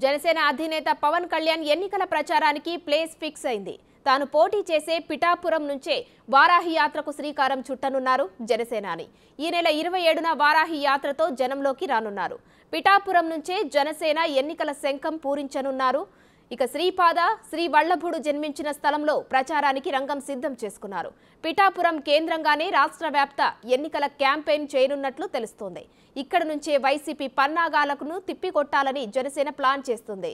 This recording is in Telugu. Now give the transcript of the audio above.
జనసేన అధినేత పవన్ కళ్యాణ్ ఎన్నికల ప్రచారానికి ప్లేస్ ఫిక్స్ అయింది. తాను పోటీ చేసే పిఠాపురం నుంచే వారాహి యాత్రకు శ్రీకారం చుట్టనున్నారు జనసేనాని. ఈ నెల 27న వారాహి యాత్రతో జనంలోకి రానున్నారు. పిఠాపురం నుంచే జనసేన ఎన్నికల శంఖం పూరించనున్నారు. ఇక శ్రీపాద శ్రీ వల్లభుడు జన్మించిన స్థలంలో ప్రచారానికి రంగం సిద్ధం చేసుకున్నారు. పిఠాపురం కేంద్రంగానే రాష్ట్ర వ్యాప్త ఎన్నికల క్యాంపెయిన్ చేయనున్నట్లు తెలుస్తోంది. ఇక్కడ నుంచే వైసీపీ పన్నాగాలకు తిప్పికొట్టాలని జనసేన ప్లాన్ చేస్తుంది.